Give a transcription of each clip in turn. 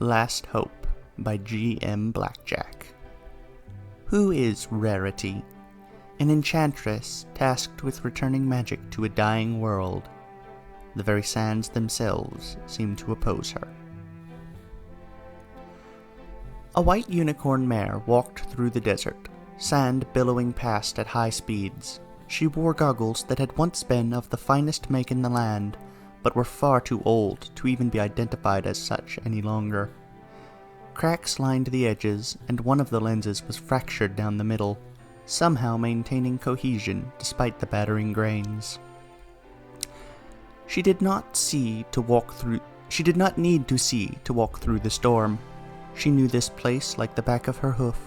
Last Hope by G.M. Blackjack. Who is Rarity? An enchantress tasked with returning magic to a dying world. The very sands themselves seem to oppose her. A white unicorn mare walked through the desert, sand billowing past at high speeds. She wore goggles that had once been of the finest make in the land, but were far too old to even be identified as such any longer. Cracks lined the edges, and one of the lenses was fractured down the middle, somehow maintaining cohesion despite the battering grains. She did not need to walk through the storm. She knew this place like the back of her hoof.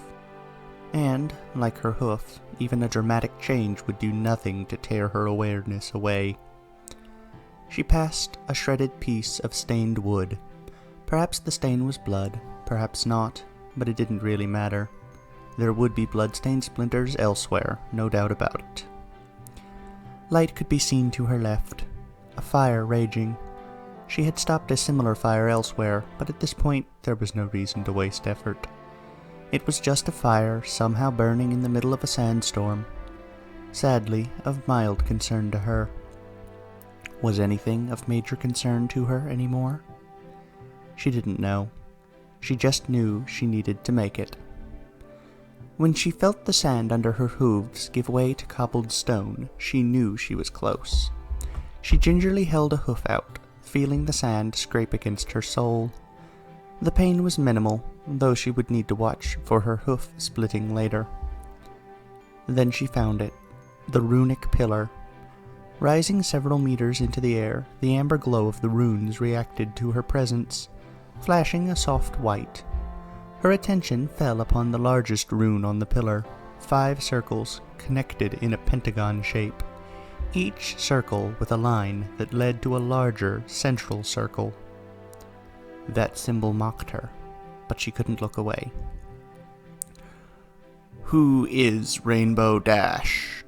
And, like her hoof, even a dramatic change would do nothing to tear her awareness away. She passed a shredded piece of stained wood. Perhaps the stain was blood, perhaps not, but it didn't really matter. There would be blood-stained splinters elsewhere, no doubt about it. Light could be seen to her left, a fire raging. She had stopped a similar fire elsewhere, but at this point there was no reason to waste effort. It was just a fire somehow burning in the middle of a sandstorm. Sadly, of mild concern to her. Was anything of major concern to her anymore? She didn't know. She just knew she needed to make it. When she felt the sand under her hooves give way to cobbled stone, she knew she was close. She gingerly held a hoof out, feeling the sand scrape against her sole. The pain was minimal, though she would need to watch for her hoof splitting later. Then she found it, the runic pillar. Rising several meters into the air, the amber glow of the runes reacted to her presence, flashing a soft white. Her attention fell upon the largest rune on the pillar, 5 circles connected in a pentagon shape, each circle with a line that led to a larger central circle. That symbol mocked her, but she couldn't look away. Who is Rainbow Dash?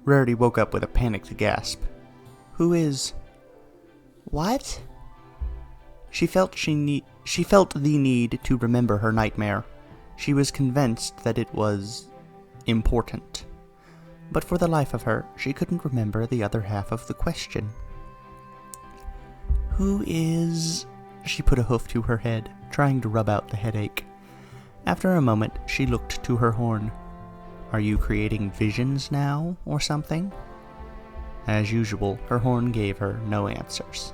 Rarity woke up with a panicked gasp. Who is... What? She felt the need to remember her nightmare. She was convinced that it was... important. But for the life of her, she couldn't remember the other half of the question. Who is... She put a hoof to her head, trying to rub out the headache. After a moment, she looked to her horn. Are you creating visions now, or something? As usual, her horn gave her no answers.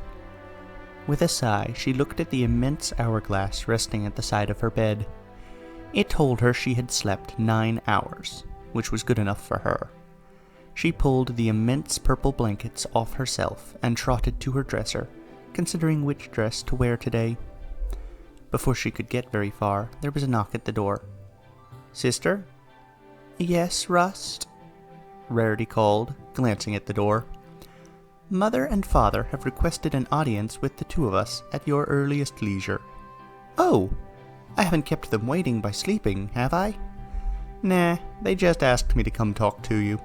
With a sigh, she looked at the immense hourglass resting at the side of her bed. It told her she had slept 9 hours, which was good enough for her. She pulled the immense purple blankets off herself and trotted to her dresser, considering which dress to wear today. Before she could get very far, there was a knock at the door. Sister? Yes, Rust? Rarity called, glancing at the door. Mother and Father have requested an audience with the 2 of us at your earliest leisure. Oh, I haven't kept them waiting by sleeping, have I? Nah, they just asked me to come talk to you.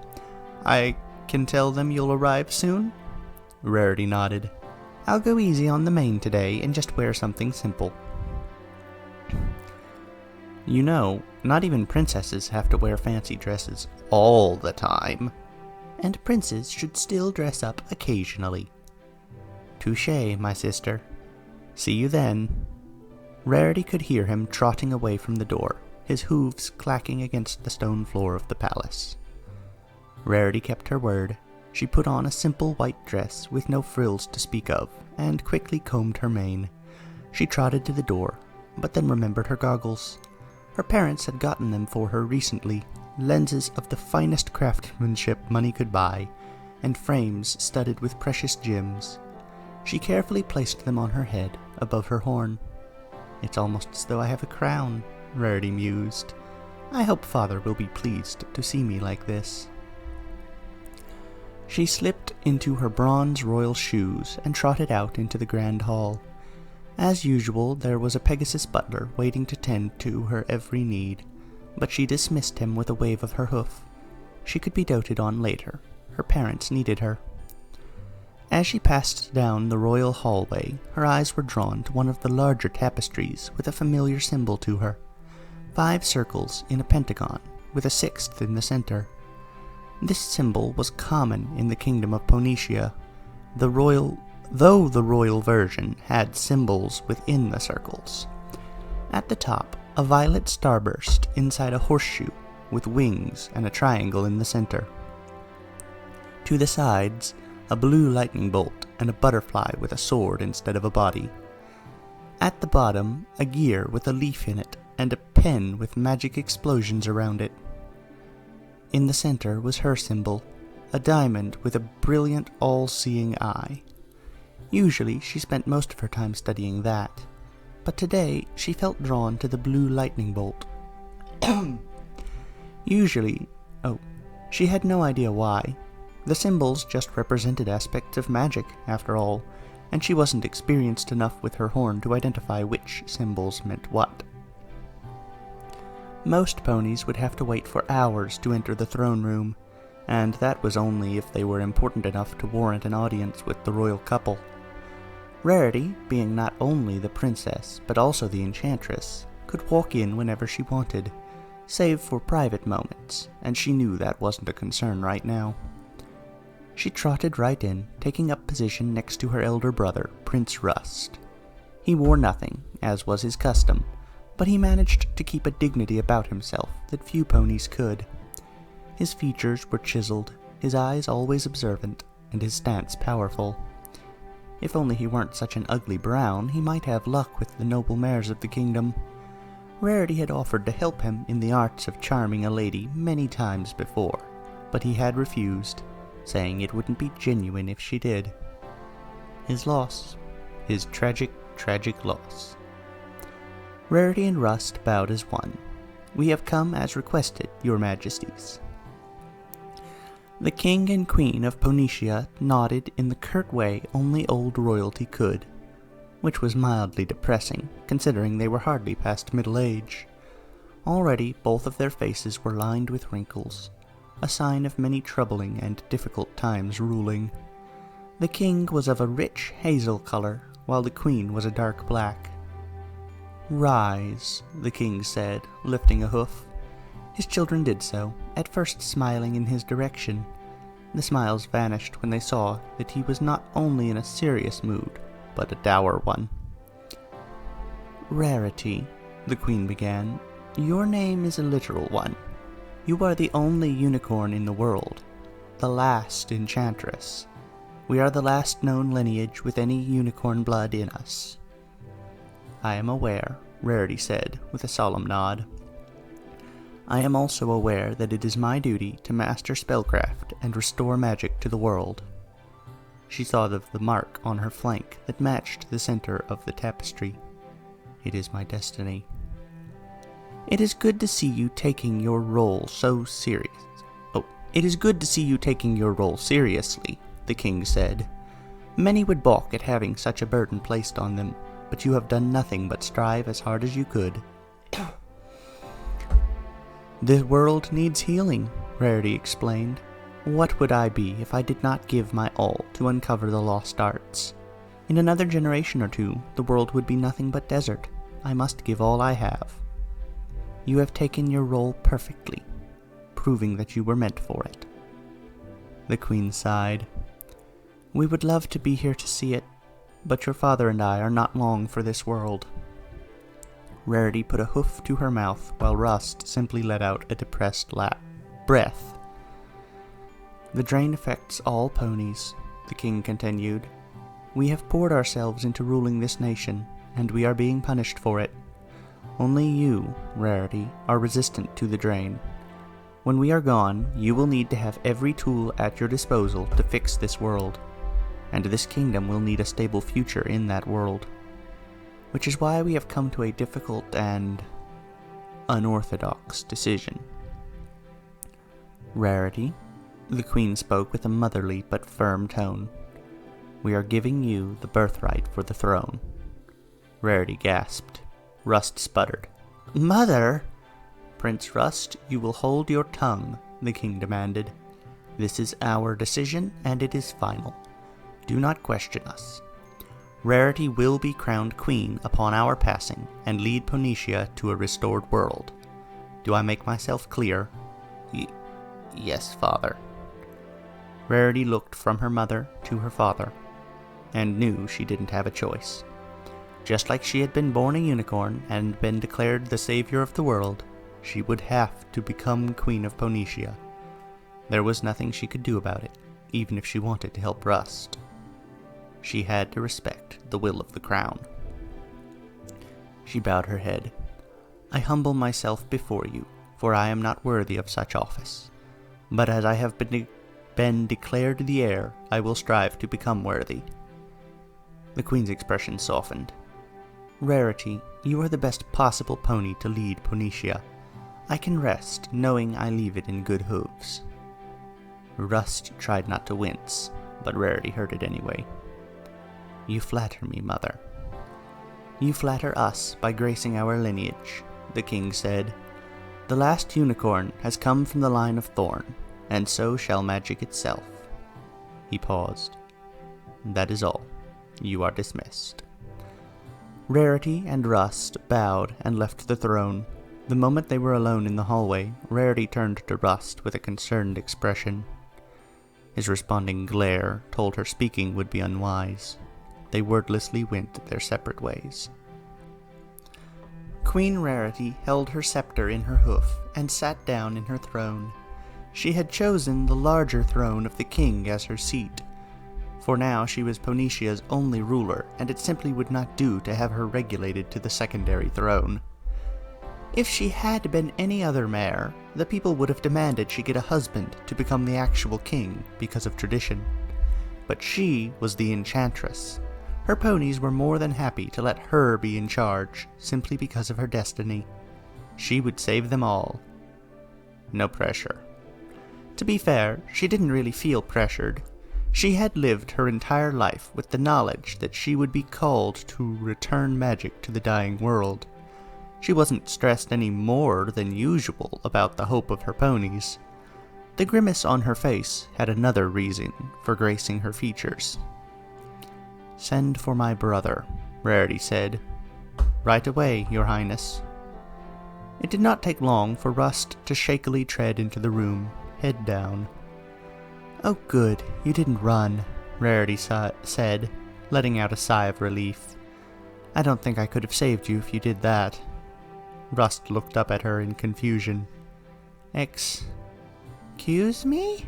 I can tell them you'll arrive soon? Rarity nodded. I'll go easy on the mane today and just wear something simple. You know, not even princesses have to wear fancy dresses all the time. And princes should still dress up occasionally. Touché, my sister. See you then. Rarity could hear him trotting away from the door, his hooves clacking against the stone floor of the palace. Rarity kept her word. She put on a simple white dress with no frills to speak of, and quickly combed her mane. She trotted to the door, but then remembered her goggles. Her parents had gotten them for her recently, lenses of the finest craftsmanship money could buy, and frames studded with precious gems. She carefully placed them on her head, above her horn. It's almost as though I have a crown, Rarity mused. I hope Father will be pleased to see me like this. She slipped into her bronze royal shoes and trotted out into the grand hall. As usual, there was a Pegasus butler waiting to tend to her every need, but she dismissed him with a wave of her hoof. She could be doted on later. Her parents needed her. As she passed down the royal hallway, her eyes were drawn to one of the larger tapestries with a familiar symbol to her. 5 circles in a pentagon, with a 6th in the center. This symbol was common in the kingdom of Phoenicia, though the royal version had symbols within the circles. At the top, a violet starburst inside a horseshoe with wings and a triangle in the center. To the sides, a blue lightning bolt and a butterfly with a sword instead of a body. At the bottom, a gear with a leaf in it and a pen with magic explosions around it. In the center was her symbol, a diamond with a brilliant all-seeing eye. Usually she spent most of her time studying that, but today she felt drawn to the blue lightning bolt. She had no idea why. The symbols just represented aspects of magic, after all, and she wasn't experienced enough with her horn to identify which symbols meant what. Most ponies would have to wait for hours to enter the throne room, and that was only if they were important enough to warrant an audience with the royal couple. Rarity, being not only the princess but also the enchantress, could walk in whenever she wanted, save for private moments, and she knew that wasn't a concern right now. She trotted right in, taking up position next to her elder brother, Prince Rust. He wore nothing, as was his custom, but he managed to keep a dignity about himself that few ponies could. His features were chiseled, his eyes always observant, and his stance powerful. If only he weren't such an ugly brown, he might have luck with the noble mares of the kingdom. Rarity had offered to help him in the arts of charming a lady many times before, but he had refused, saying it wouldn't be genuine if she did. His loss. His tragic, tragic loss. Rarity and Rust bowed as one. "We have come as requested, your majesties." The king and queen of Phoenicia nodded in the curt way only old royalty could, which was mildly depressing, considering they were hardly past middle age. Already both of their faces were lined with wrinkles, a sign of many troubling and difficult times ruling. The king was of a rich hazel color, while the queen was a dark black. "Rise," the king said, lifting a hoof. His children did so, at first smiling in his direction. The smiles vanished when they saw that he was not only in a serious mood, but a dour one. "Rarity," the queen began, "your name is a literal one. You are the only unicorn in the world, the last enchantress. We are the last known lineage with any unicorn blood in us." "I am aware," Rarity said, with a solemn nod. "I am also aware that it is my duty to master spellcraft and restore magic to the world." She thought of the mark on her flank that matched the center of the tapestry. "It is my destiny." It is good to see you taking your role seriously, the king said. "Many would balk at having such a burden placed on them, but you have done nothing but strive as hard as you could." "The world needs healing," Rarity explained. "What would I be if I did not give my all to uncover the lost arts? In another generation or two, the world would be nothing but desert. I must give all I have. You have taken your role perfectly, proving that you were meant for it." The queen sighed. "We would love to be here to see it, but your father and I are not long for this world." Rarity put a hoof to her mouth, while Rust simply let out a depressed breath. "The drain affects all ponies," the king continued. "We have poured ourselves into ruling this nation, and we are being punished for it. Only you, Rarity, are resistant to the drain. When we are gone, you will need to have every tool at your disposal to fix this world, and this kingdom will need a stable future in that world. Which is why we have come to a difficult and unorthodox decision." "Rarity," the queen spoke with a motherly but firm tone, "we are giving you the birthright for the throne." Rarity gasped. Rust sputtered. "Mother!" "Prince Rust, you will hold your tongue," the king demanded. "This is our decision, and it is final. Do not question us. Rarity will be crowned queen upon our passing and lead Phoenicia to a restored world. Do I make myself clear? Yes, father. Rarity looked from her mother to her father, and knew she didn't have a choice. Just like she had been born a unicorn and been declared the savior of the world, she would have to become Queen of Phoenicia. There was nothing she could do about it, even if she wanted to help Rust. She had to respect the will of the crown. She bowed her head. I humble myself before you, for I am not worthy of such office. But as I have been declared the heir, I will strive to become worthy. The queen's expression softened. Rarity, you are the best possible pony to lead Phoenicia. I can rest, knowing I leave it in good hooves. Rust tried not to wince, but Rarity heard it anyway. You flatter me, mother. You flatter us by gracing our lineage, the king said. The last unicorn has come from the line of Thorn, and so shall magic itself. He paused. That is all. You are dismissed. Rarity and Rust bowed and left the throne. The moment they were alone in the hallway, Rarity turned to Rust with a concerned expression. His responding glare told her speaking would be unwise. They wordlessly went their separate ways. Queen Rarity held her scepter in her hoof and sat down in her throne. She had chosen the larger throne of the king as her seat. For now she was Phoenicia's only ruler, and it simply would not do to have her regulated to the secondary throne. If she had been any other mare, the people would have demanded she get a husband to become the actual king because of tradition. But she was the enchantress. Her ponies were more than happy to let her be in charge, simply because of her destiny. She would save them all. No pressure. To be fair, she didn't really feel pressured. She had lived her entire life with the knowledge that she would be called to return magic to the dying world. She wasn't stressed any more than usual about the hope of her ponies. The grimace on her face had another reason for gracing her features. Send for my brother, Rarity said. Right away, your highness. It did not take long for Rust to shakily tread into the room, head down. Oh good, you didn't run, Rarity said, letting out a sigh of relief. I don't think I could have saved you if you did that. Rust looked up at her in confusion. Excuse me?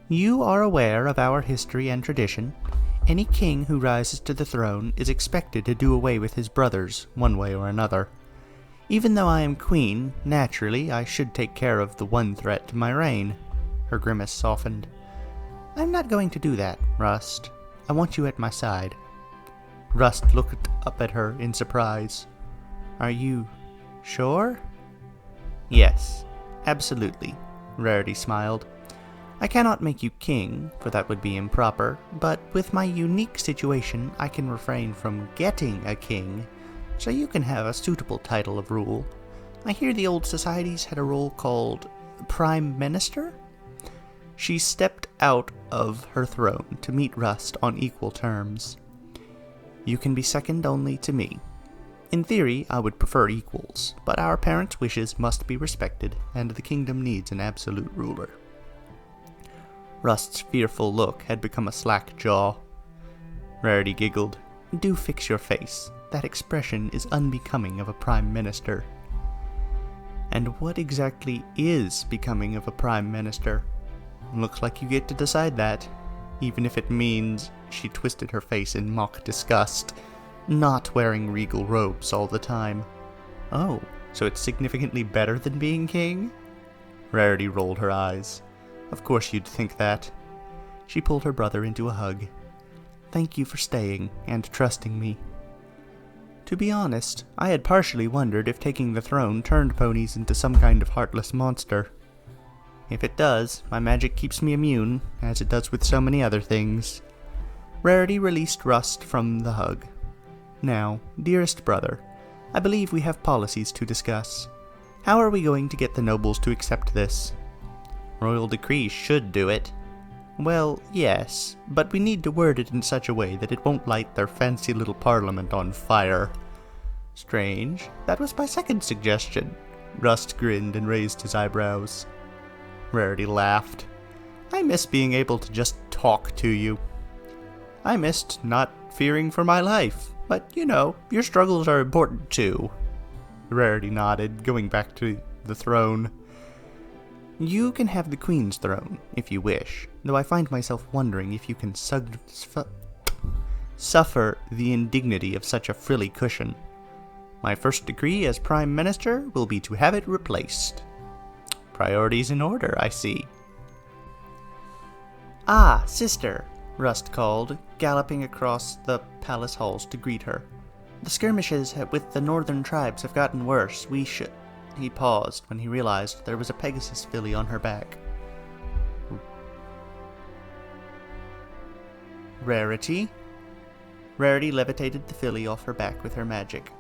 You are aware of our history and tradition. Any king who rises to the throne is expected to do away with his brothers, one way or another. Even though I am queen, naturally I should take care of the one threat to my reign. Her grimace softened. I'm not going to do that, Rust. I want you at my side. Rust looked up at her in surprise. Are you sure? Yes, absolutely, Rarity smiled. I cannot make you king, for that would be improper, but with my unique situation I can refrain from getting a king, so you can have a suitable title of rule. I hear the old societies had a role called Prime Minister? She stepped out of her throne to meet Rust on equal terms. You can be second only to me. In theory, I would prefer equals, but our parents' wishes must be respected, and the kingdom needs an absolute ruler. Rust's fearful look had become a slack jaw. Rarity giggled. Do fix your face. That expression is unbecoming of a prime minister. And what exactly is becoming of a prime minister? Looks like you get to decide that, even if it means, she twisted her face in mock disgust, not wearing regal robes all the time. Oh, so it's significantly better than being king? Rarity rolled her eyes. Of course you'd think that. She pulled her brother into a hug. Thank you for staying and trusting me. To be honest, I had partially wondered if taking the throne turned ponies into some kind of heartless monster. If it does, my magic keeps me immune, as it does with so many other things. Rarity released Rust from the hug. Now, dearest brother, I believe we have policies to discuss. How are we going to get the nobles to accept this? Royal decree should do it. Well, yes, but we need to word it in such a way that it won't light their fancy little parliament on fire. Strange. That was my second suggestion. Rust grinned and raised his eyebrows. Rarity laughed. I miss being able to just talk to you. I missed not fearing for my life, but, your struggles are important too. Rarity nodded, going back to the throne. You can have the Queen's throne, if you wish, though I find myself wondering if you can suffer the indignity of such a frilly cushion. My first decree as Prime Minister will be to have it replaced. Priorities in order, I see. Ah, sister, Rust called, galloping across the palace halls to greet her. The skirmishes with the northern tribes have gotten worse. We should... He paused when he realized there was a Pegasus filly on her back. Rarity? Rarity levitated the filly off her back with her magic.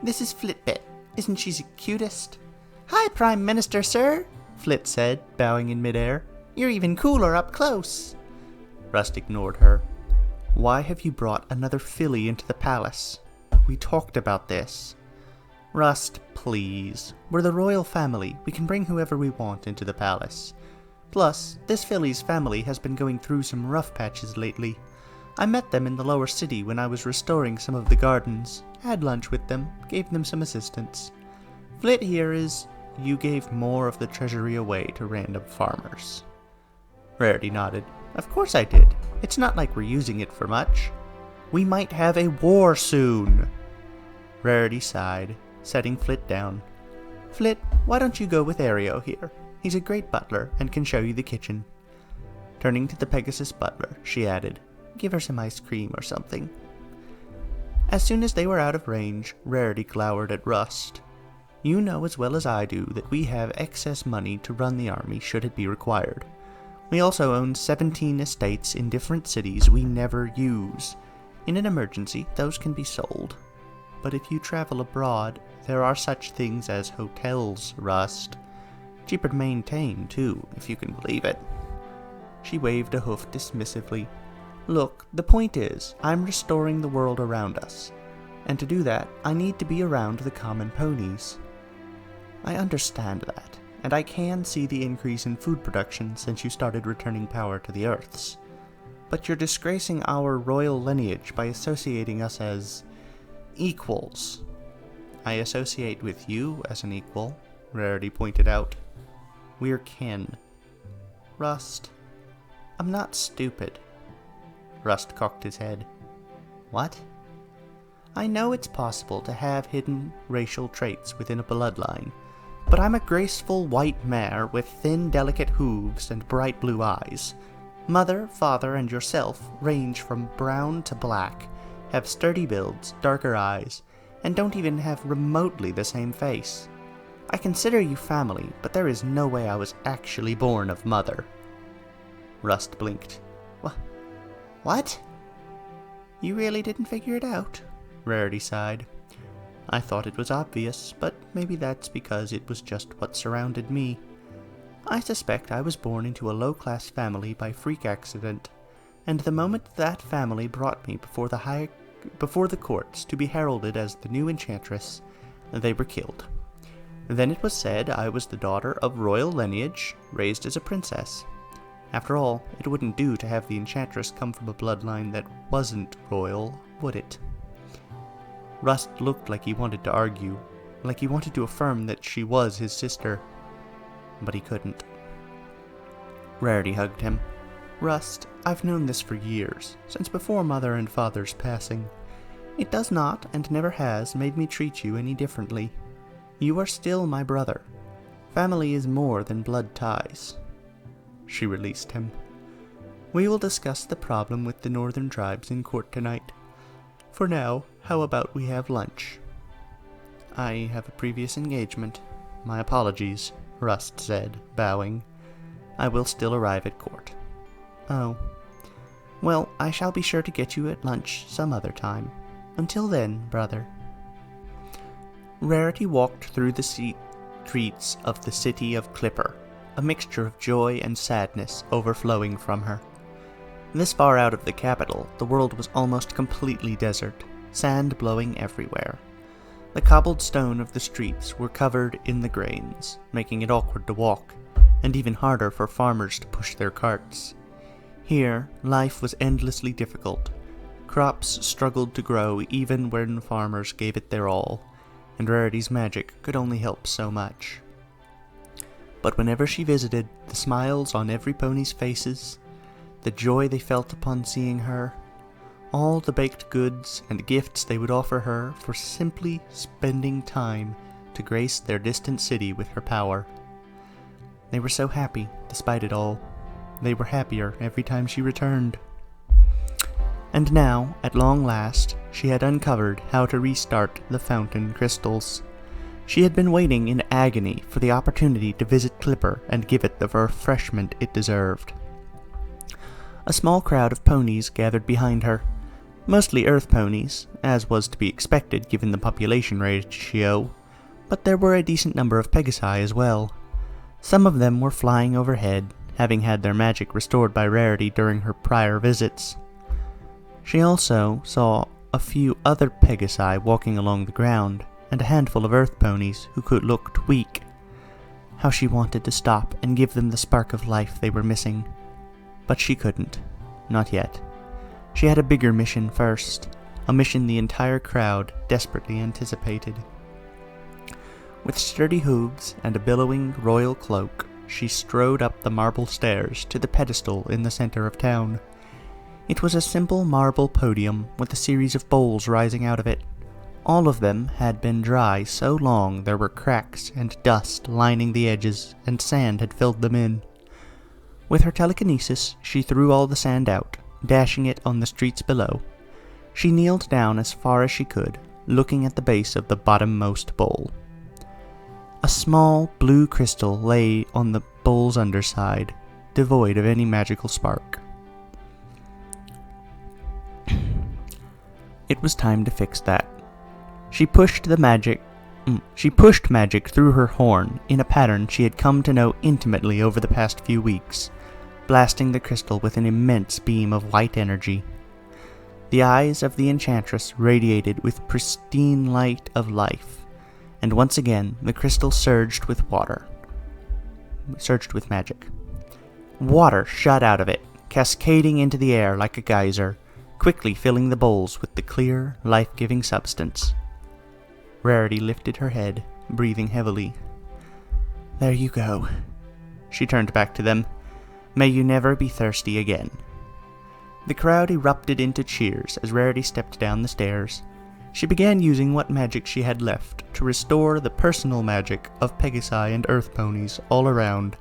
This is Flitbit. Isn't she the cutest? Hi, Prime Minister, sir, Flit said, bowing in midair. You're even cooler up close. Rust ignored her. Why have you brought another filly into the palace? We talked about this. Rust, please. We're the royal family. We can bring whoever we want into the palace. Plus, this filly's family has been going through some rough patches lately. I met them in the lower city when I was restoring some of the gardens. Had lunch with them, gave them some assistance. Flit here is, you gave more of the treasury away to random farmers. Rarity nodded. Of course I did. It's not like we're using it for much. We might have a war soon. Rarity sighed, setting Flit down. Flit, why don't you go with Aereo here? He's a great butler and can show you the kitchen. Turning to the Pegasus butler, she added, give her some ice cream or something. As soon as they were out of range, Rarity glowered at Rust. You know as well as I do that we have excess money to run the army should it be required. We also own 17 estates in different cities we never use. In an emergency, those can be sold. But if you travel abroad, there are such things as hotels, Rust. Cheaper to maintain, too, if you can believe it. She waved a hoof dismissively. Look, the point is, I'm restoring the world around us. And to do that, I need to be around the common ponies. I understand that, and I can see the increase in food production since you started returning power to the Earths. But you're disgracing our royal lineage by associating us as equals. I associate with you as an equal, Rarity pointed out. We're kin. Rust, I'm not stupid. Rust cocked his head. What? I know it's possible to have hidden racial traits within a bloodline, but I'm a graceful white mare with thin, delicate hooves and bright blue eyes. Mother, father, and yourself range from brown to black, have sturdy builds, darker eyes, and don't even have remotely the same face. I consider you family, but there is no way I was actually born of mother. Rust blinked. What? You really didn't figure it out? Rarity sighed. I thought it was obvious, but maybe that's because it was just what surrounded me. I suspect I was born into a low-class family by freak accident, and the moment that family brought me before the courts to be heralded as the new enchantress, they were killed. Then it was said I was the daughter of royal lineage, raised as a princess. After all, it wouldn't do to have the enchantress come from a bloodline that wasn't royal, would it? Rust looked like he wanted to argue, like he wanted to affirm that she was his sister, but he couldn't. Rarity hugged him. Rust, I've known this for years, since before Mother and Father's passing. It does not, and never has, made me treat you any differently. You are still my brother. Family is more than blood ties. She released him. We will discuss the problem with the northern tribes in court tonight. For now, how about we have lunch? I have a previous engagement. My apologies, Rust said, bowing. I will still arrive at court. Oh. Well, I shall be sure to get you at lunch some other time. Until then, brother. Rarity walked through the streets of the city of Clipper, a mixture of joy and sadness overflowing from her. This far out of the capital, the world was almost completely desert, sand blowing everywhere. The cobbled stone of the streets were covered in the grains, making it awkward to walk, and even harder for farmers to push their carts. Here, life was endlessly difficult. Crops struggled to grow even when farmers gave it their all, and Rarity's magic could only help so much. But whenever she visited, the smiles on every pony's faces, the joy they felt upon seeing her, all the baked goods and gifts they would offer her for simply spending time to grace their distant city with her power. They were so happy, despite it all. They were happier every time she returned. And now, at long last, she had uncovered how to restart the fountain crystals. She had been waiting in agony for the opportunity to visit Clipper and give it the refreshment it deserved. A small crowd of ponies gathered behind her, mostly earth ponies, as was to be expected given the population ratio, but there were a decent number of Pegasi as well. Some of them were flying overhead, having had their magic restored by Rarity during her prior visits. She also saw a few other Pegasi walking along the ground, and a handful of earth ponies who looked weak. How she wanted to stop and give them the spark of life they were missing. But she couldn't. Not yet. She had a bigger mission first, a mission the entire crowd desperately anticipated. With sturdy hooves and a billowing royal cloak, she strode up the marble stairs to the pedestal in the center of town. It was a simple marble podium with a series of bowls rising out of it. All of them had been dry so long there were cracks and dust lining the edges, and sand had filled them in. With her telekinesis, she threw all the sand out, dashing it on the streets below. She kneeled down as far as she could, looking at the base of the bottommost bowl. A small blue crystal lay on the bowl's underside, devoid of any magical spark. It was time to fix that. She pushed magic through her horn in a pattern she had come to know intimately over the past few weeks, blasting the crystal with an immense beam of white energy. The eyes of the enchantress radiated with pristine light of life, and once again the crystal surged with magic. Water shot out of it, cascading into the air like a geyser, quickly filling the bowls with the clear, life-giving substance. Rarity lifted her head, breathing heavily. "There you go." She turned back to them. "May you never be thirsty again." The crowd erupted into cheers as Rarity stepped down the stairs. She began using what magic she had left to restore the personal magic of Pegasi and earth ponies all around,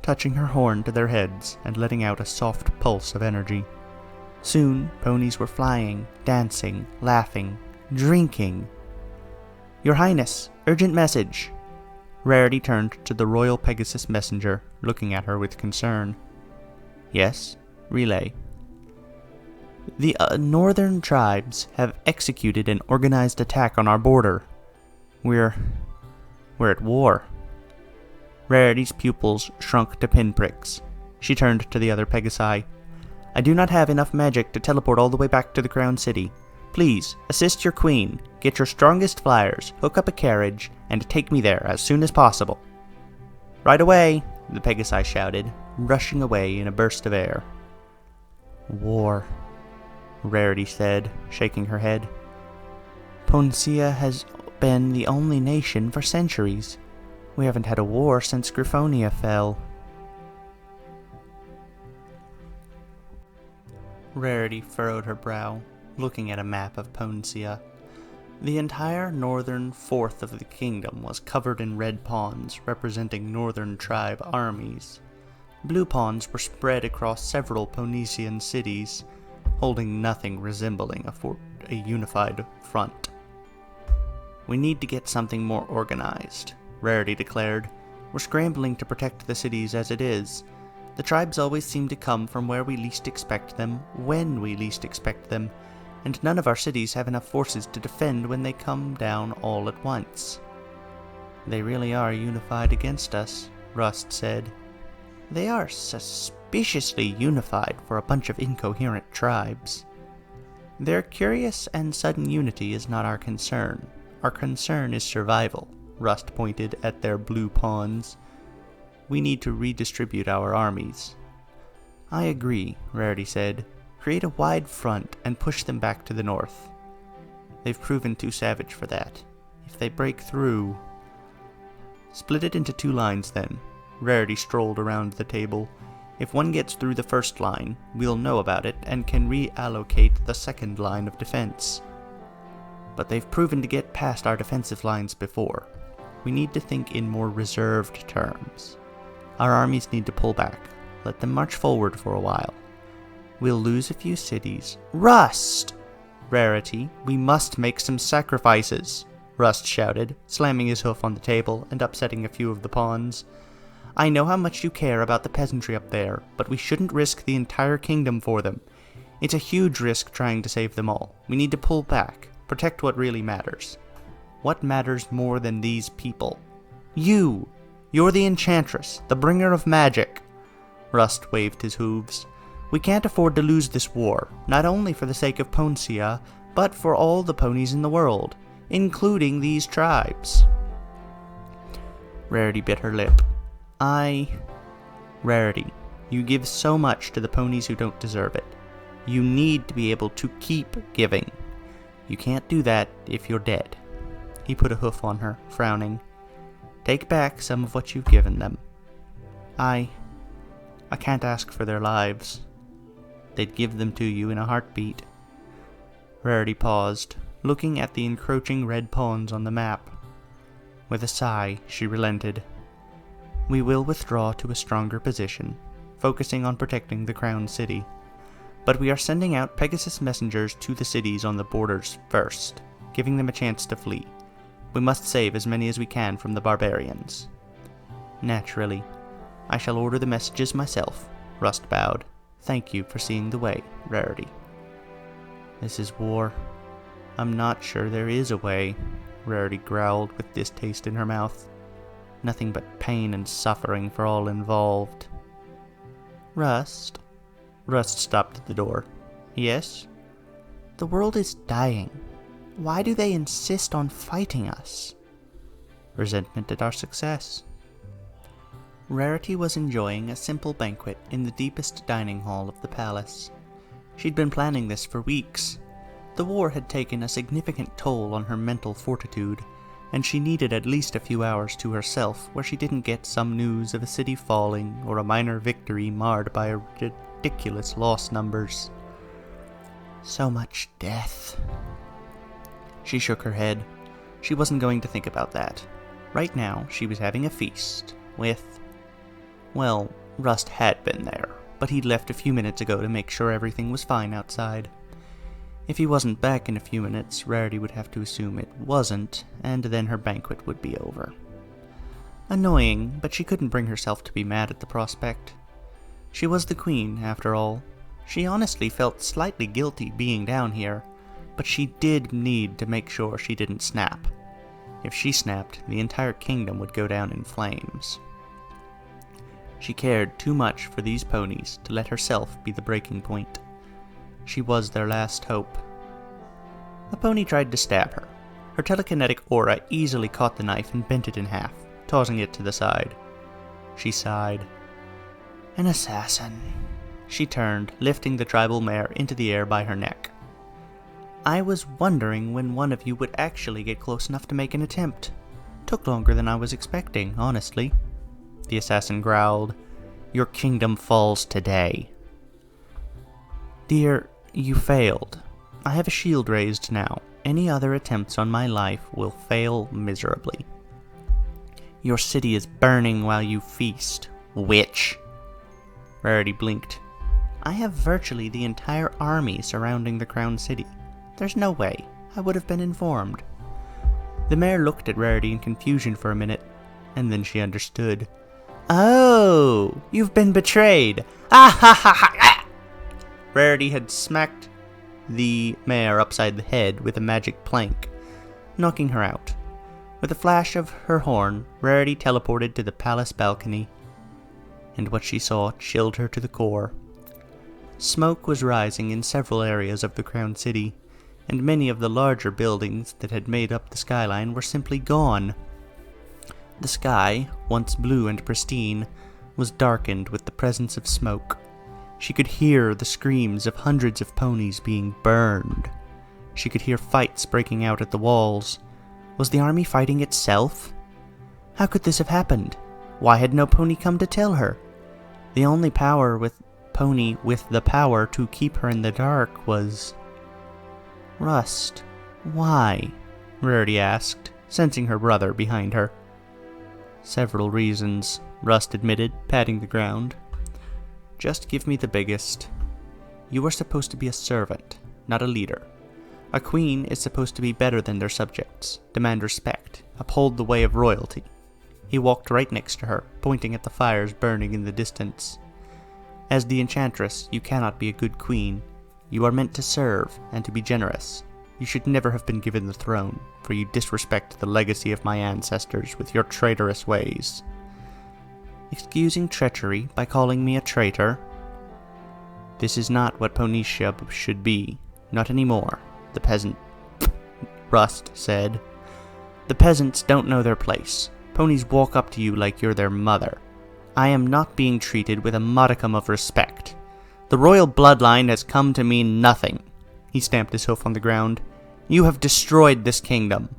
touching her horn to their heads and letting out a soft pulse of energy. Soon, ponies were flying, dancing, laughing, drinking. "Your Highness, urgent message." Rarity turned to the Royal Pegasus Messenger, looking at her with concern. "Yes, relay." "The northern tribes have executed an organized attack on our border. We're at war." Rarity's pupils shrunk to pinpricks. She turned to the other Pegasi. "I do not have enough magic to teleport all the way back to the Crown City. Please, assist your queen, get your strongest flyers, hook up a carriage, and take me there as soon as possible." "Right away," the Pegasi shouted, rushing away in a burst of air. "War," Rarity said, shaking her head. "Poncia has been the only nation for centuries. We haven't had a war since Griffonia fell." Rarity furrowed her brow, looking at a map of Poncia. The entire northern fourth of the kingdom was covered in red pawns representing northern tribe armies. Blue pawns were spread across several Ponesian cities, holding nothing resembling a unified front. "We need to get something more organized," Rarity declared. "We're scrambling to protect the cities as it is. The tribes always seem to come from where we least expect them, when we least expect them, and none of our cities have enough forces to defend when they come down all at once." "They really are unified against us," Rust said. "They are suspicious suspiciously unified for a bunch of incoherent tribes. Their curious and sudden unity is not our concern. Our concern is survival. Rust pointed at their blue pawns. We need to redistribute our armies. I agree, Rarity said. Create a wide front and push them back to the north. They've proven too savage for that. If they break through... Split it into 2 lines then. Rarity strolled around the table. If one gets through the first line, we'll know about it and can reallocate the second line of defense. But they've proven to get past our defensive lines before. We need to think in more reserved terms. Our armies need to pull back. Let them march forward for a while. We'll lose a few cities. Rust! Rarity, we must make some sacrifices, Rust shouted, slamming his hoof on the table and upsetting a few of the pawns. I know how much you care about the peasantry up there, but we shouldn't risk the entire kingdom for them. It's a huge risk trying to save them all. We need to pull back, protect what really matters. What matters more than these people? You! You're the enchantress, the bringer of magic. Rust waved his hooves. We can't afford to lose this war, not only for the sake of Poncia, but for all the ponies in the world, including these tribes. Rarity bit her lip. Rarity, you give so much to the ponies who don't deserve it. You need to be able to keep giving. You can't do that if you're dead. He put a hoof on her, frowning. Take back some of what you've given them. I can't ask for their lives. They'd give them to you in a heartbeat. Rarity paused, looking at the encroaching red pawns on the map. With a sigh, she relented. We will withdraw to a stronger position, focusing on protecting the Crown City. But we are sending out Pegasus messengers to the cities on the borders first, giving them a chance to flee. We must save as many as we can from the barbarians. Naturally. I shall order the messages myself, Rust bowed. Thank you for seeing the way, Rarity. This is war. I'm not sure there is a way, Rarity growled with distaste in her mouth. Nothing but pain and suffering for all involved. Rust? Rust stopped at the door. Yes? The world is dying. Why do they insist on fighting us? Resentment at our success. Rarity was enjoying a simple banquet in the deepest dining hall of the palace. She'd been planning this for weeks. The war had taken a significant toll on her mental fortitude, and she needed at least a few hours to herself where she didn't get some news of a city falling or a minor victory marred by ridiculous loss numbers. So much death. She shook her head. She wasn't going to think about that. Right now, she was having a feast with... Well, Rust had been there, but he'd left a few minutes ago to make sure everything was fine outside. If he wasn't back in a few minutes, Rarity would have to assume it wasn't, and then her banquet would be over. Annoying, but she couldn't bring herself to be mad at the prospect. She was the queen, after all. She honestly felt slightly guilty being down here, but she did need to make sure she didn't snap. If she snapped, the entire kingdom would go down in flames. She cared too much for these ponies to let herself be the breaking point. She was their last hope. A pony tried to stab her. Her telekinetic aura easily caught the knife and bent it in half, tossing it to the side. She sighed. An assassin. She turned, lifting the tribal mare into the air by her neck. I was wondering when one of you would actually get close enough to make an attempt. Took longer than I was expecting, honestly. The assassin growled. Your kingdom falls today. Dear, you failed. I have a shield raised now. Any other attempts on my life will fail miserably. Your city is burning while you feast, witch. Rarity blinked. I have virtually the entire army surrounding the Crown City. There's no way. I would have been informed. The mare looked at Rarity in confusion for a minute, and then she understood. Oh, you've been betrayed. Ah ha ha ha! Rarity had smacked the mare upside the head with a magic plank, knocking her out. With a flash of her horn, Rarity teleported to the palace balcony. and what she saw chilled her to the core. Smoke was rising in several areas of the Crown City, and many of the larger buildings that had made up the skyline were simply gone. The sky, once blue and pristine, was darkened with the presence of smoke. She could hear the screams of hundreds of ponies being burned. She could hear fights breaking out at the walls. Was the army fighting itself? How could this have happened? Why had no pony come to tell her? The only pony with the power to keep her in the dark was... Rust. Why? Rarity asked, sensing her brother behind her. Several reasons, Rust admitted, patting the ground. Just give me the biggest. You are supposed to be a servant, not a leader. A queen is supposed to be better than their subjects, demand respect, uphold the way of royalty. He walked right next to her, pointing at the fires burning in the distance. As the enchantress, you cannot be a good queen. You are meant to serve and to be generous. You should never have been given the throne, for you disrespect the legacy of my ancestors with your traitorous ways. Excusing treachery by calling me a traitor? This is not what Phoenicia should be. Not anymore, the peasant... Rust said. The peasants don't know their place. Ponies walk up to you like you're their mother. I am not being treated with a modicum of respect. The royal bloodline has come to mean nothing. He stamped his hoof on the ground. You have destroyed this kingdom.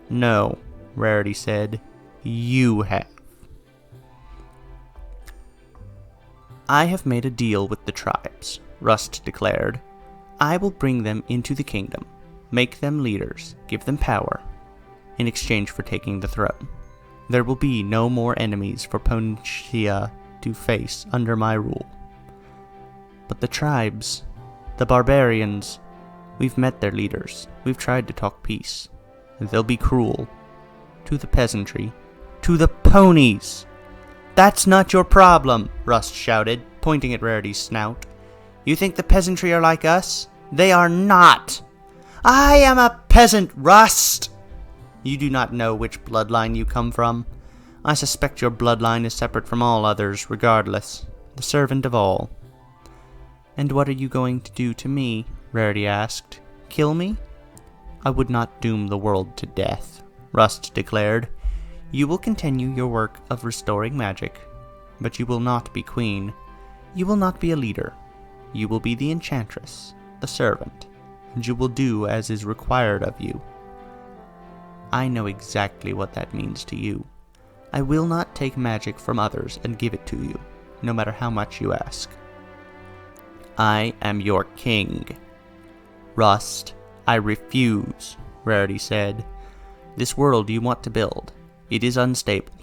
No, Rarity said. You have. I have made a deal with the tribes, Rust declared. I will bring them into the kingdom, make them leaders, give them power, in exchange for taking the throne. There will be no more enemies for Phoenicia to face under my rule. But the tribes, the barbarians, we've met their leaders. We've tried to talk peace. They'll be cruel. To the peasantry. To the ponies! That's not your problem, Rust shouted, pointing at Rarity's snout. You think the peasantry are like us? They are not! I am a peasant, Rust! You do not know which bloodline you come from. I suspect your bloodline is separate from all others, regardless. The servant of all. And what are you going to do to me? Rarity asked. Kill me? I would not doom the world to death, Rust declared. You will continue your work of restoring magic, but you will not be queen. You will not be a leader. You will be the enchantress, the servant, and you will do as is required of you. I know exactly what that means to you. I will not take magic from others and give it to you, no matter how much you ask. I am your king. Rust, I refuse, Rarity said. This world you want to build, it is unstable.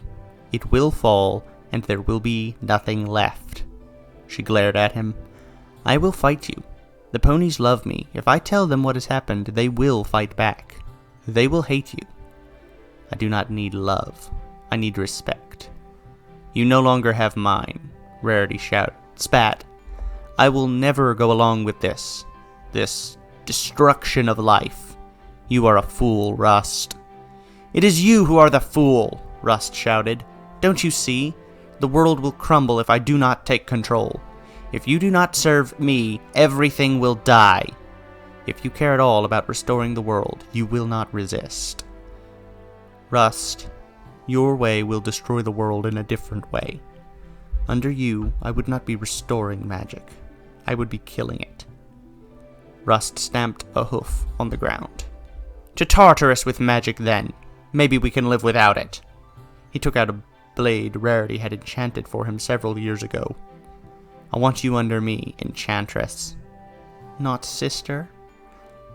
It will fall, and there will be nothing left. She glared at him. I will fight you. The ponies love me. If I tell them what has happened, they will fight back. They will hate you. I do not need love. I need respect. You no longer have mine, Rarity spat. I will never go along with this destruction of life. You are a fool, Rust. It is you who are the fool, Rust shouted. Don't you see? The world will crumble if I do not take control. If you do not serve me, everything will die. If you care at all about restoring the world, you will not resist. Rust, your way will destroy the world in a different way. Under you, I would not be restoring magic. I would be killing it. Rust stamped a hoof on the ground. To Tartarus with magic, then. Maybe we can live without it. He took out a blade Rarity had enchanted for him several years ago. I want you under me, enchantress. Not sister?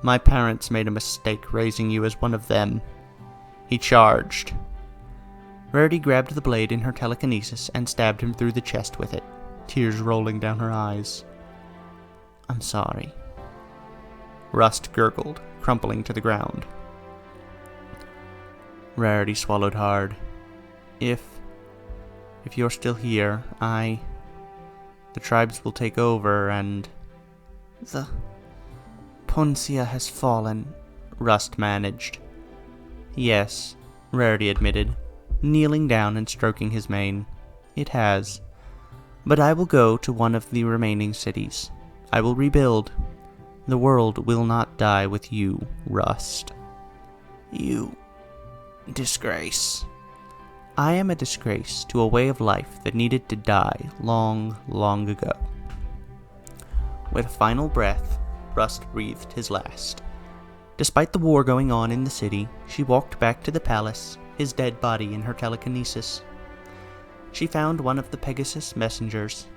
My parents made a mistake raising you as one of them. He charged. Rarity grabbed the blade in her telekinesis and stabbed him through the chest with it, tears rolling down her eyes. I'm sorry. Rust gurgled, crumpling to the ground. Rarity swallowed hard. If you're still here, the tribes will take over and... The Poncia has fallen, Rust managed. Yes, Rarity admitted, kneeling down and stroking his mane. It has. But I will go to one of the remaining cities. I will rebuild. The world will not die with you, Rust. You disgrace. I am a disgrace to a way of life that needed to die long, long ago. With a final breath, Rust breathed his last. Despite the war going on in the city, she walked back to the palace, his dead body in her telekinesis. She found one of the Pegasus messengers.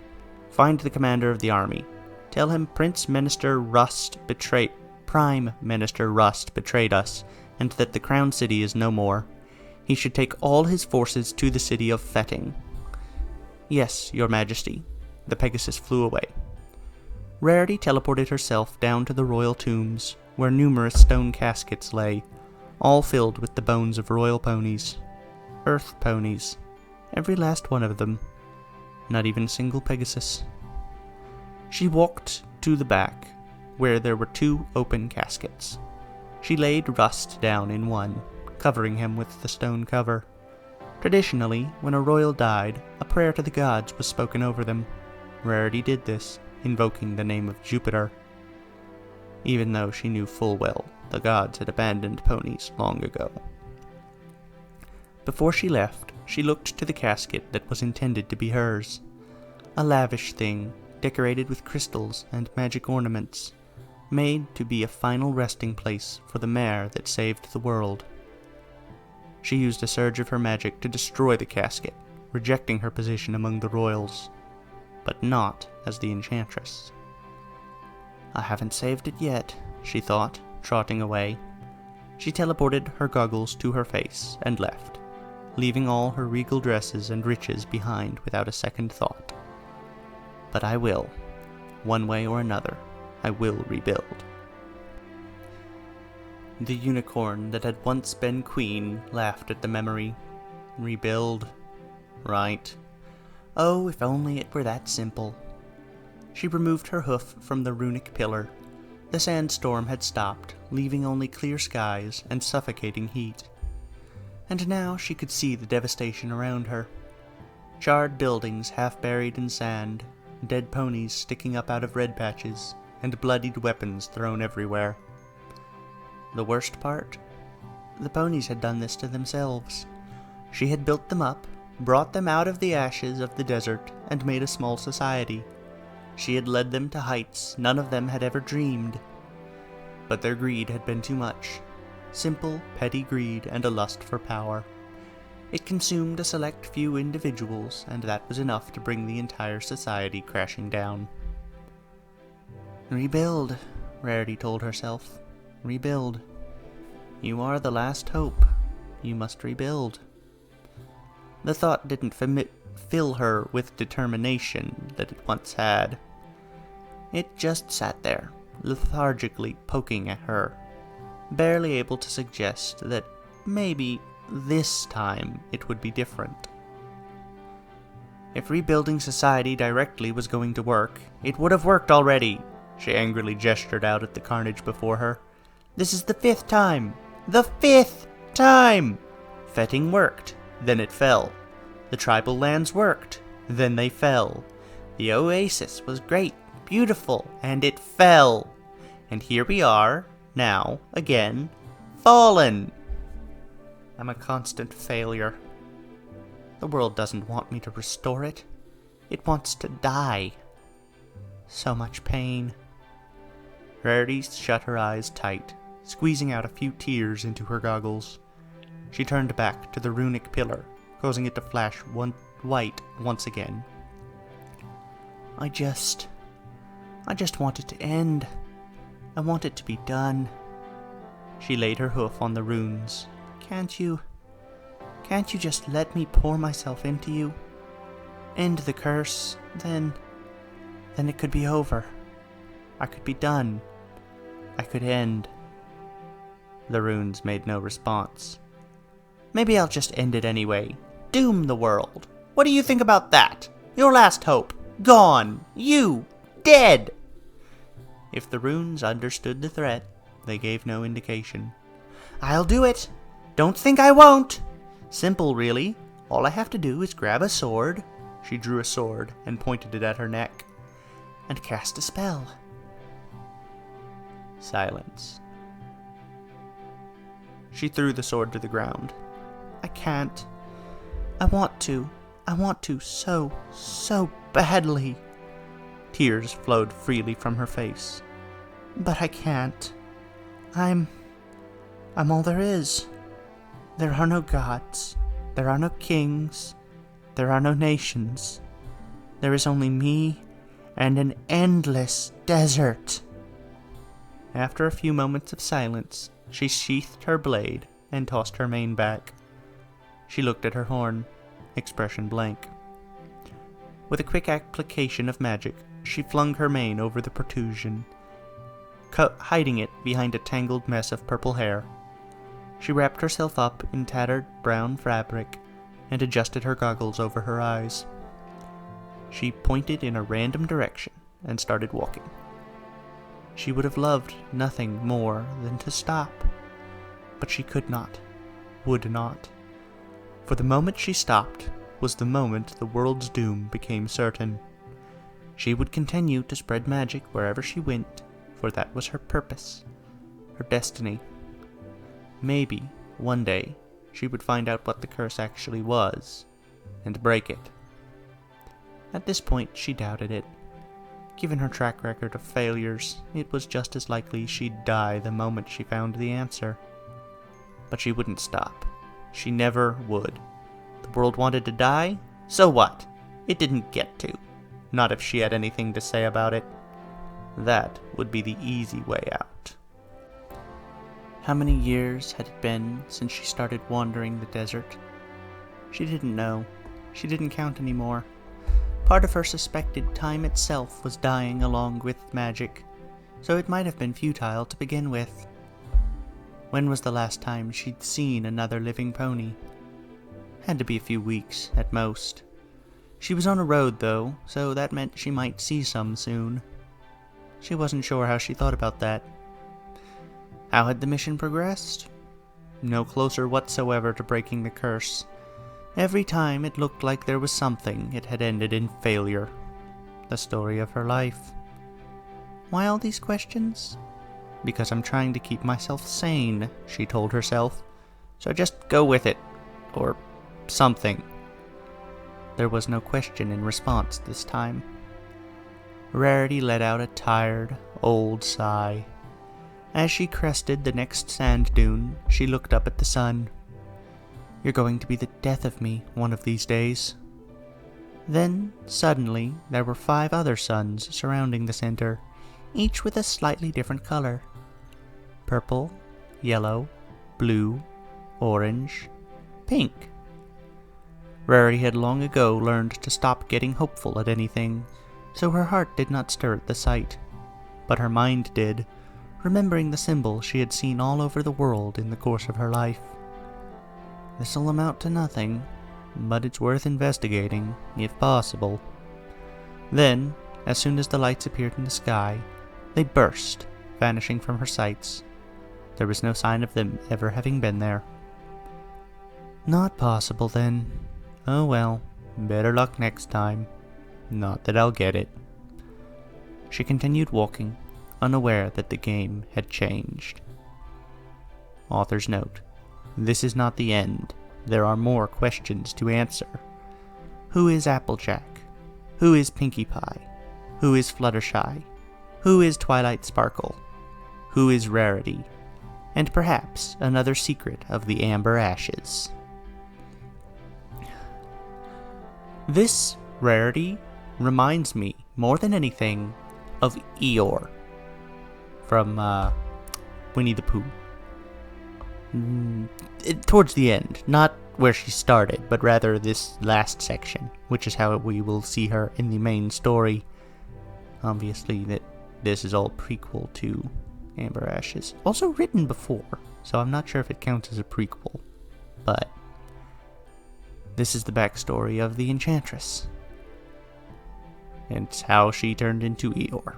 Find the commander of the army. Tell him Prime Minister Rust betrayed us, and that the Crown City is no more. He should take all his forces to the city of Fetting. Yes, Your Majesty. The Pegasus flew away. Rarity teleported herself down to the royal tombs, where numerous stone caskets lay, all filled with the bones of royal ponies. Earth ponies. Every last one of them. Not even a single Pegasus. She walked to the back, where there were 2 open caskets. She laid Rust down in one, covering him with the stone cover. Traditionally, when a royal died, a prayer to the gods was spoken over them. Rarity did this, invoking the name of Jupiter, even though she knew full well the gods had abandoned ponies long ago. Before she left, she looked to the casket that was intended to be hers. A lavish thing, decorated with crystals and magic ornaments, made to be a final resting place for the mare that saved the world. She used a surge of her magic to destroy the casket, rejecting her position among the royals, but not as the enchantress. I haven't saved it yet, she thought, trotting away. She teleported her goggles to her face and left, leaving all her regal dresses and riches behind without a second thought. But I will. One way or another, I will rebuild. The unicorn that had once been queen laughed at the memory. Rebuild? Right. Oh, if only it were that simple. She removed her hoof from the runic pillar. The sandstorm had stopped, leaving only clear skies and suffocating heat. And now she could see the devastation around her. Charred buildings half buried in sand, dead ponies sticking up out of red patches, and bloodied weapons thrown everywhere. The worst part? The ponies had done this to themselves. She had built them up, brought them out of the ashes of the desert, and made a small society. She had led them to heights none of them had ever dreamed. But their greed had been too much. Simple, petty greed and a lust for power. It consumed a select few individuals, and that was enough to bring the entire society crashing down. Rebuild, Rarity told herself. Rebuild. You are the last hope. You must rebuild. The thought didn't fill her with determination that it once had. It just sat there, lethargically poking at her, barely able to suggest that maybe this time it would be different. If rebuilding society directly was going to work, it would have worked already. She angrily gestured out at the carnage before her. This is the 5th time! The 5th time! Fetting worked, then it fell. The tribal lands worked, then they fell. The oasis was great, beautiful, and it fell. And here we are, now, again, fallen. I'm a constant failure. The world doesn't want me to restore it. It wants to die. So much pain. Rarity shut her eyes tight, squeezing out a few tears into her goggles. She turned back to the runic pillar, causing it to flash white once again. I just want it to end. I want it to be done. She laid her hoof on the runes. Can't you just let me pour myself into you? End the curse, then it could be over. I could be done. I could end. The runes made no response. Maybe I'll just end it anyway. Doom the world. What do you think about that? Your last hope. Gone. You. Dead. If the runes understood the threat, they gave no indication. I'll do it. Don't think I won't. Simple, really. All I have to do is grab a sword, She drew a sword and pointed it at her neck, and cast a spell. Silence. She threw the sword to the ground. I can't. I want to so badly. Tears flowed freely from her face. But I can't. I'm all there is. There are no gods. There are no kings. There are no nations. There is only me and an endless desert. After a few moments of silence, she sheathed her blade and tossed her mane back. She looked at her horn, expression blank. With a quick application of magic, she flung her mane over the protrusion, hiding it behind a tangled mess of purple hair. She wrapped herself up in tattered brown fabric and adjusted her goggles over her eyes. She pointed in a random direction and started walking. She would have loved nothing more than to stop, but she could not, would not. For the moment she stopped was the moment the world's doom became certain. She would continue to spread magic wherever she went, for that was her purpose, her destiny. Maybe, one day, she would find out what the curse actually was, and break it. At this point, she doubted it. Given her track record of failures, it was just as likely she'd die the moment she found the answer. But she wouldn't stop. She never would. The world wanted to die? So what? It didn't get to. Not if she had anything to say about it. That would be the easy way out. How many years had it been since she started wandering the desert? She didn't know. She didn't count anymore. Part of her suspected time itself was dying along with magic, so it might have been futile to begin with. When was the last time she'd seen another living pony? Had to be a few weeks, at most. She was on a road, though, so that meant she might see some soon. She wasn't sure how she thought about that. How had the mission progressed? No closer whatsoever to breaking the curse. Every time it looked like there was something, it had ended in failure. The story of her life. Why all these questions? Because I'm trying to keep myself sane, she told herself. So just go with it. Or something. There was no question in response this time. Rarity let out a tired, old sigh. As she crested the next sand dune, she looked up at the sun. You're going to be the death of me one of these days. Then, suddenly, there were 5 other suns surrounding the center, each with a slightly different color. Purple, yellow, blue, orange, pink. Rarity had long ago learned to stop getting hopeful at anything, so her heart did not stir at the sight. But her mind did, remembering the symbol she had seen all over the world in the course of her life. This'll amount to nothing, but it's worth investigating, if possible. Then, as soon as the lights appeared in the sky, they burst, vanishing from her sights. There was no sign of them ever having been there. Not possible, then. Oh well, better luck next time. Not that I'll get it. She continued walking, unaware that the game had changed. Author's note. This is not the end. There are more questions to answer. Who is Applejack? Who is Pinkie Pie? Who is Fluttershy? Who is Twilight Sparkle? Who is Rarity? And perhaps another secret of the Amber Ashes. This Rarity reminds me, more than anything, of Eeyore from Winnie the Pooh. Towards the end, not where she started, but rather this last section, which is how we will see her in the main story. Obviously, that this is all prequel to Amber Ashes. Also written before, so I'm not sure if it counts as a prequel, but this is the backstory of the Enchantress. And it's how she turned into Eeyore.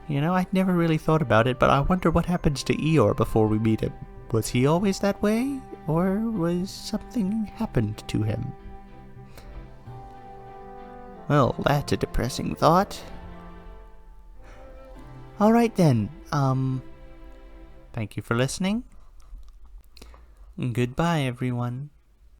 You know, I'd never really thought about it, but I wonder what happens to Eeyore before we meet him. Was he always that way? Or was something happened to him? Well, that's a depressing thought. Alright then, thank you for listening. Goodbye, everyone.